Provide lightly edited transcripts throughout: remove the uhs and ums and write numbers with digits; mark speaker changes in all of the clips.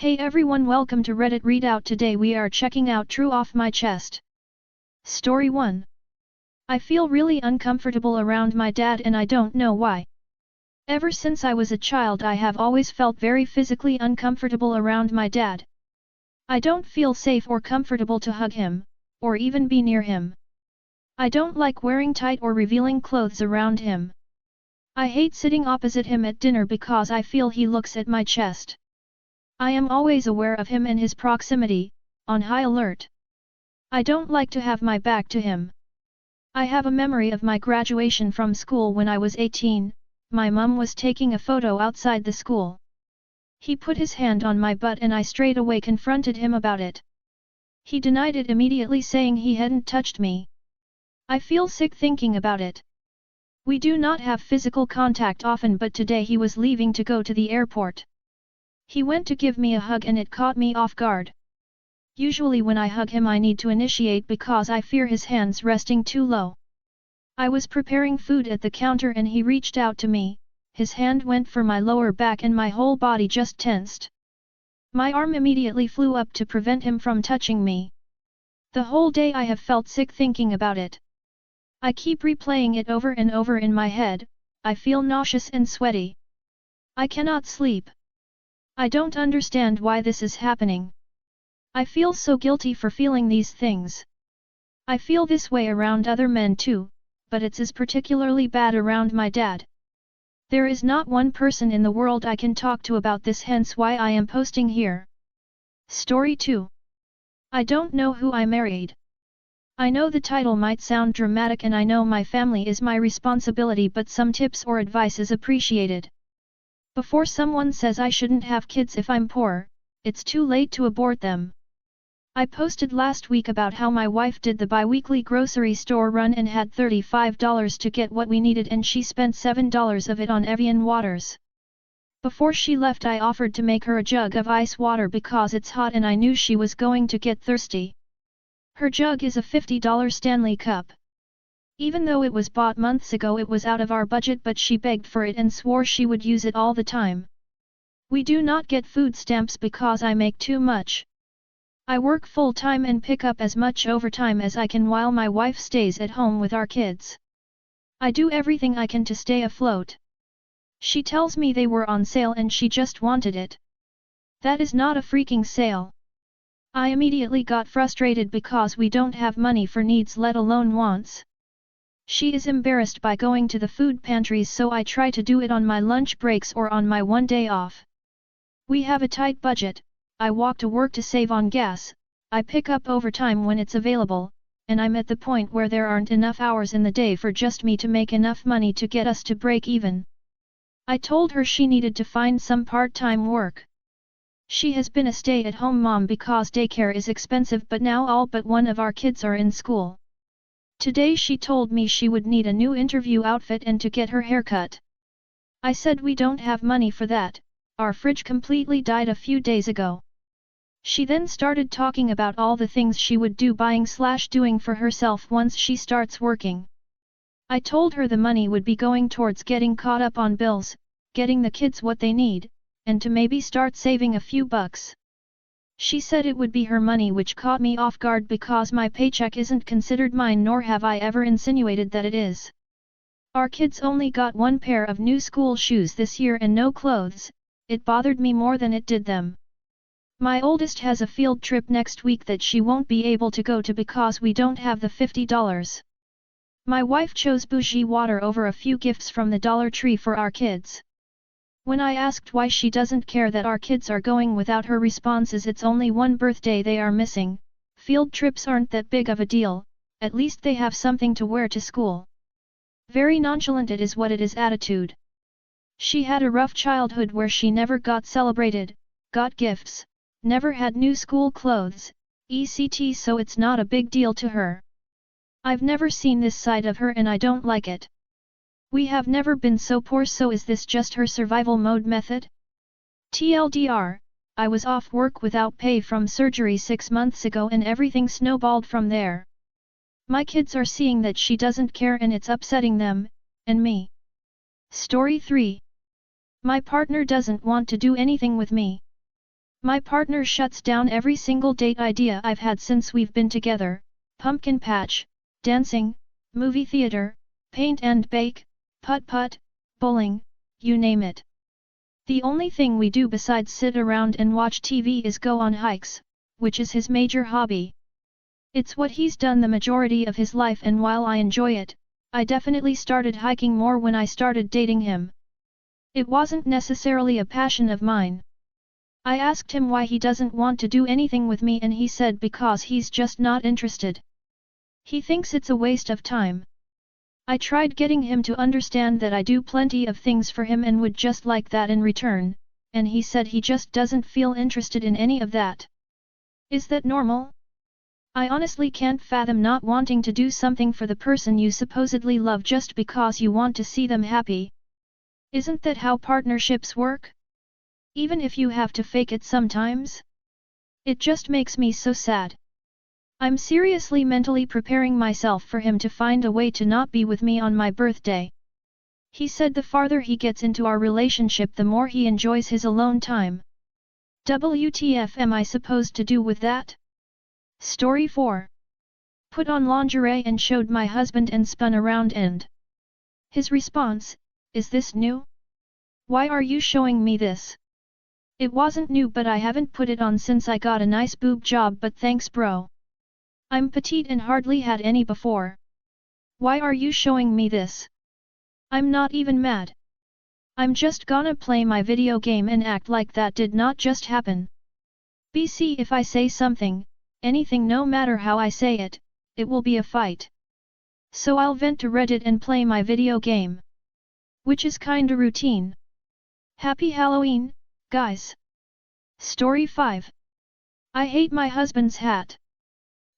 Speaker 1: Hey everyone, welcome to Reddit Readout. Today we are checking out True Off My Chest. Story 1. I feel really uncomfortable around my dad and I don't know why. Ever since I was a child I have always felt very physically uncomfortable around my dad. I don't feel safe or comfortable to hug him, or even be near him. I don't like wearing tight or revealing clothes around him. I hate sitting opposite him at dinner because I feel he looks at my chest. I am always aware of him and his proximity, on high alert. I don't like to have my back to him. I have a memory of my graduation from school when I was 18, my mum was taking a photo outside the school. He put his hand on my butt and I straight away confronted him about it. He denied it immediately, saying he hadn't touched me. I feel sick thinking about it. We do not have physical contact often, but today he was leaving to go to the airport. He went to give me a hug and it caught me off guard. Usually when I hug him I need to initiate because I fear his hands resting too low. I was preparing food at the counter and he reached out to me, his hand went for my lower back and my whole body just tensed. My arm immediately flew up to prevent him from touching me. The whole day I have felt sick thinking about it. I keep replaying it over and over in my head, I feel nauseous and sweaty. I cannot sleep. I don't understand why this is happening. I feel so guilty for feeling these things. I feel this way around other men too, but it's as particularly bad around my dad. There is not one person in the world I can talk to about this, hence why I am posting here. Story 2. I don't know who I married. I know the title might sound dramatic and I know my family is my responsibility, but some tips or advice is appreciated. Before someone says I shouldn't have kids if I'm poor, it's too late to abort them. I posted last week about how my wife did the bi-weekly grocery store run and had $35 to get what we needed and she spent $7 of it on Evian waters. Before she left I offered to make her a jug of ice water because it's hot and I knew she was going to get thirsty. Her jug is a $50 Stanley cup. Even though it was bought months ago it was out of our budget, but she begged for it and swore she would use it all the time. We do not get food stamps because I make too much. I work full-time and pick up as much overtime as I can while my wife stays at home with our kids. I do everything I can to stay afloat. She tells me they were on sale and she just wanted it. That is not a freaking sale. I immediately got frustrated because we don't have money for needs, let alone wants. She is embarrassed by going to the food pantries, so I try to do it on my lunch breaks or on my one day off. We have a tight budget, I walk to work to save on gas, I pick up overtime when it's available, and I'm at the point where there aren't enough hours in the day for just me to make enough money to get us to break even. I told her she needed to find some part-time work. She has been a stay-at-home mom because daycare is expensive, but now all but one of our kids are in school. Today she told me she would need a new interview outfit and to get her hair cut. I said we don't have money for that, our fridge completely died a few days ago. She then started talking about all the things she would do buying/doing for herself once she starts working. I told her the money would be going towards getting caught up on bills, getting the kids what they need, and to maybe start saving a few bucks. She said it would be her money, which caught me off guard because my paycheck isn't considered mine, nor have I ever insinuated that it is. Our kids only got one pair of new school shoes this year and no clothes, it bothered me more than it did them. My oldest has a field trip next week that she won't be able to go to because we don't have the $50. My wife chose bougie water over a few gifts from the Dollar Tree for our kids. When I asked why she doesn't care that our kids are going without, her response is it's only one birthday they are missing, field trips aren't that big of a deal, at least they have something to wear to school. Very nonchalant it is what it is attitude. She had a rough childhood where she never got celebrated, got gifts, never had new school clothes, etc., so it's not a big deal to her. I've never seen this side of her and I don't like it. We have never been so poor, so is this just her survival mode method? TLDR, I was off work without pay from surgery 6 months ago and everything snowballed from there. My kids are seeing that she doesn't care and it's upsetting them, and me. Story 3. My partner doesn't want to do anything with me. My partner shuts down every single date idea I've had since we've been together, pumpkin patch, dancing, movie theater, paint and bake, putt-putt, bowling, you name it. The only thing we do besides sit around and watch TV is go on hikes, which is his major hobby. It's what he's done the majority of his life, and while I enjoy it, I definitely started hiking more when I started dating him. It wasn't necessarily a passion of mine. I asked him why he doesn't want to do anything with me, and he said because he's just not interested. He thinks it's a waste of time. I tried getting him to understand that I do plenty of things for him and would just like that in return, and he said he just doesn't feel interested in any of that. Is that normal? I honestly can't fathom not wanting to do something for the person you supposedly love just because you want to see them happy. Isn't that how partnerships work? Even if you have to fake it sometimes? It just makes me so sad. I'm seriously mentally preparing myself for him to find a way to not be with me on my birthday. He said the farther he gets into our relationship, the more he enjoys his alone time. WTF am I supposed to do with that? Story 4. Put on lingerie and showed my husband and spun around and. His response, is this new? Why are you showing me this? It wasn't new, but I haven't put it on since I got a nice boob job, but thanks bro. I'm petite and hardly had any before. Why are you showing me this? I'm not even mad. I'm just gonna play my video game and act like that did not just happen. BC, if I say something, anything, no matter how I say it, it will be a fight. So I'll vent to Reddit and play my video game. Which is kinda routine. Happy Halloween, guys. Story 5. I hate my husband's hat.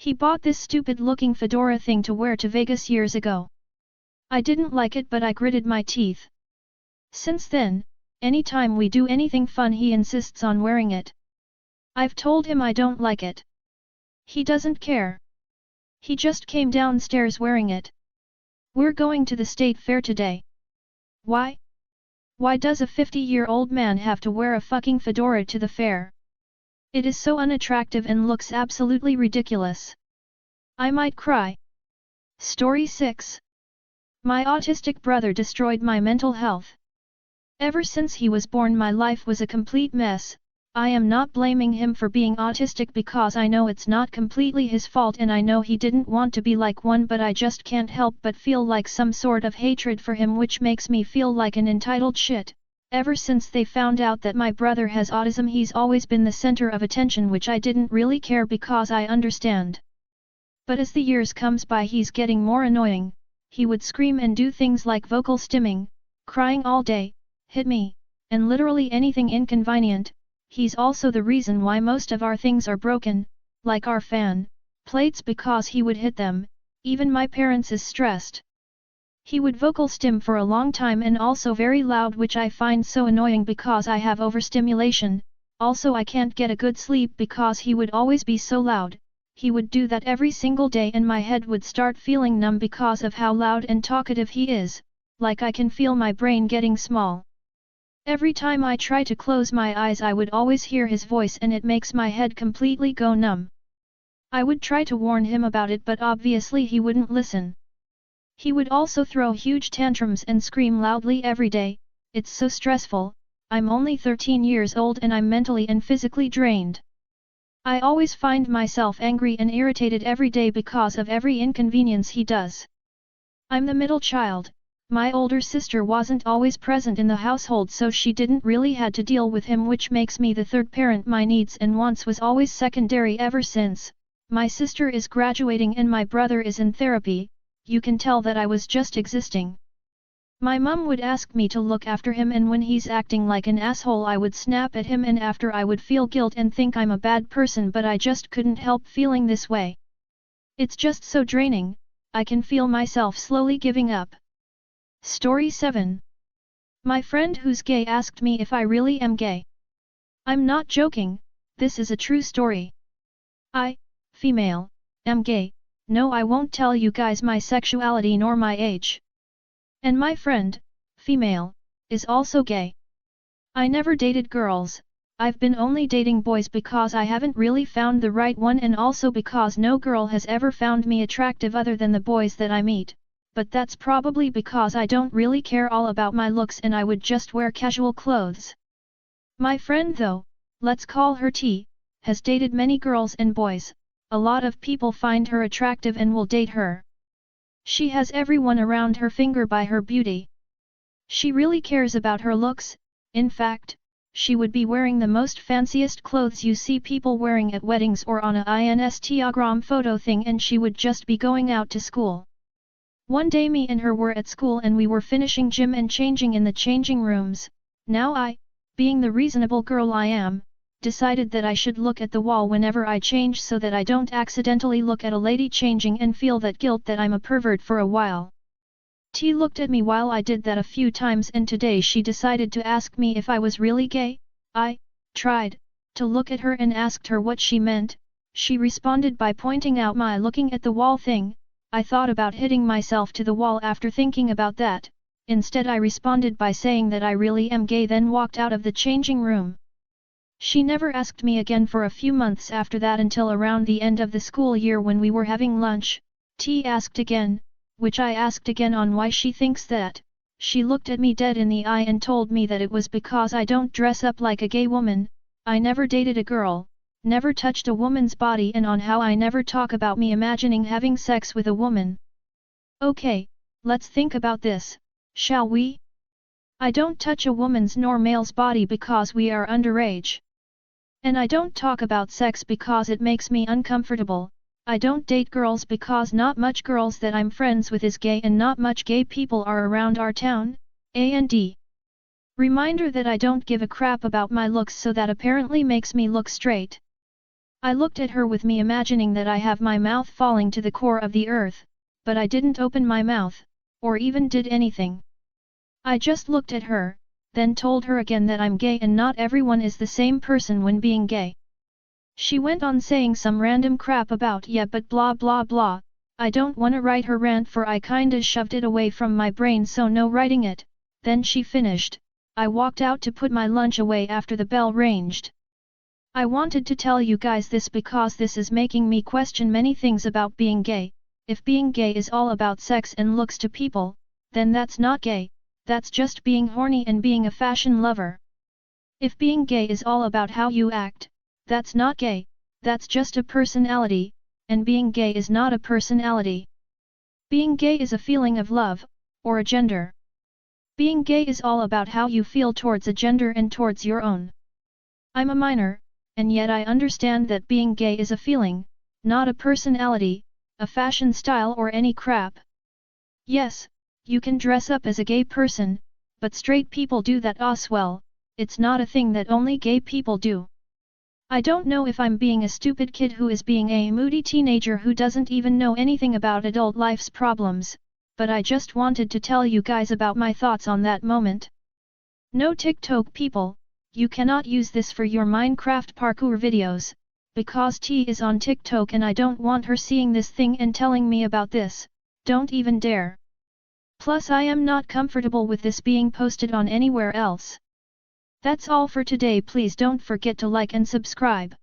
Speaker 1: He bought this stupid looking fedora thing to wear to Vegas years ago. I didn't like it, but I gritted my teeth. Since then, anytime we do anything fun he insists on wearing it. I've told him I don't like it. He doesn't care. He just came downstairs wearing it. We're going to the state fair today. Why? Why does a 50-year-old man have to wear a fucking fedora to the fair? It is so unattractive and looks absolutely ridiculous. I might cry. Story 6. My autistic brother destroyed my mental health. Ever since he was born, my life was a complete mess. I am not blaming him for being autistic because I know it's not completely his fault, and I know he didn't want to be like one, but I just can't help but feel like some sort of hatred for him, which makes me feel like an entitled shit. Ever since they found out that my brother has autism, he's always been the center of attention, which I didn't really care because I understand. But as the years comes by, he's getting more annoying. He would scream and do things like vocal stimming, crying all day, hit me, and literally anything inconvenient. He's also the reason why most of our things are broken, like our fan plates, because he would hit them. Even my parents is stressed. He would vocal stim for a long time and also very loud, which I find so annoying because I have overstimulation. Also I can't get a good sleep because he would always be so loud. He would do that every single day and my head would start feeling numb because of how loud and talkative he is, like I can feel my brain getting small. Every time I try to close my eyes I would always hear his voice and it makes my head completely go numb. I would try to warn him about it, but obviously he wouldn't listen. He would also throw huge tantrums and scream loudly every day. It's so stressful. I'm only 13 years old and I'm mentally and physically drained. I always find myself angry and irritated every day because of every inconvenience he does. I'm the middle child. My older sister wasn't always present in the household, so she didn't really had to deal with him, which makes me the third parent. My needs and wants was always secondary. Ever since my sister is graduating and my brother is in therapy, you can tell that I was just existing. My mum would ask me to look after him, and when he's acting like an asshole I would snap at him, and after I would feel guilt and think I'm a bad person, but I just couldn't help feeling this way. It's just so draining. I can feel myself slowly giving up. Story 7. My friend who's gay asked me if I really am gay. I'm not joking, this is a true story. I, female, am gay. No, I won't tell you guys my sexuality nor my age. And my friend, female, is also gay. I never dated girls, I've been only dating boys because I haven't really found the right one and also because no girl has ever found me attractive other than the boys that I meet, but that's probably because I don't really care all about my looks and I would just wear casual clothes. My friend though, let's call her T, has dated many girls and boys, a lot of people find her attractive and will date her. She has everyone around her finger by her beauty. She really cares about her looks, in fact, she would be wearing the most fanciest clothes you see people wearing at weddings or on a Instagram photo thing and she would just be going out to school. One day me and her were at school and we were finishing gym and changing in the changing rooms. Now I, being the reasonable girl I am, decided that I should look at the wall whenever I change so that I don't accidentally look at a lady changing and feel that guilt that I'm a pervert for a while. T looked at me while I did that a few times and today she decided to ask me if I was really gay. I tried to look at her and asked her what she meant. She responded by pointing out my looking at the wall thing. I thought about hitting myself to the wall after thinking about that. Instead I responded by saying that I really am gay then walked out of the changing room. She never asked me again for a few months after that until around the end of the school year when we were having lunch. T asked again, which I asked again on why she thinks that. She looked at me dead in the eye and told me that it was because I don't dress up like a gay woman, I never dated a girl, never touched a woman's body and on how I never talk about me imagining having sex with a woman. Okay, let's think about this, shall we? I don't touch a woman's nor male's body because we are underage. And I don't talk about sex because it makes me uncomfortable. I don't date girls because not much girls that I'm friends with is gay and not much gay people are around our town, and reminder that I don't give a crap about my looks so that apparently makes me look straight. I looked at her with me imagining that I have my mouth falling to the core of the earth, but I didn't open my mouth, or even did anything. I just looked at her, then told her again that I'm gay and not everyone is the same person when being gay. She went on saying some random crap about yeah but blah blah blah. I don't wanna write her rant for I kinda shoved it away from my brain so no writing it. Then she finished. I walked out to put my lunch away after the bell ranged. I wanted to tell you guys this because this is making me question many things about being gay. If being gay is all about sex and looks to people, then that's not gay, that's just being horny and being a fashion lover. If being gay is all about how you act, that's not gay, that's just a personality, and being gay is not a personality. Being gay is a feeling of love, or a gender. Being gay is all about how you feel towards a gender and towards your own. I'm a minor, and yet I understand that being gay is a feeling, not a personality, a fashion style or any crap. Yes, you can dress up as a gay person, but straight people do that as well, it's not a thing that only gay people do. I don't know if I'm being a stupid kid who is being a moody teenager who doesn't even know anything about adult life's problems, but I just wanted to tell you guys about my thoughts on that moment. No TikTok people, you cannot use this for your Minecraft parkour videos, because T is on TikTok and I don't want her seeing this thing and telling me about this, don't even dare. Plus I am not comfortable with this being posted on anywhere else. That's all for today. Please don't forget to like and subscribe.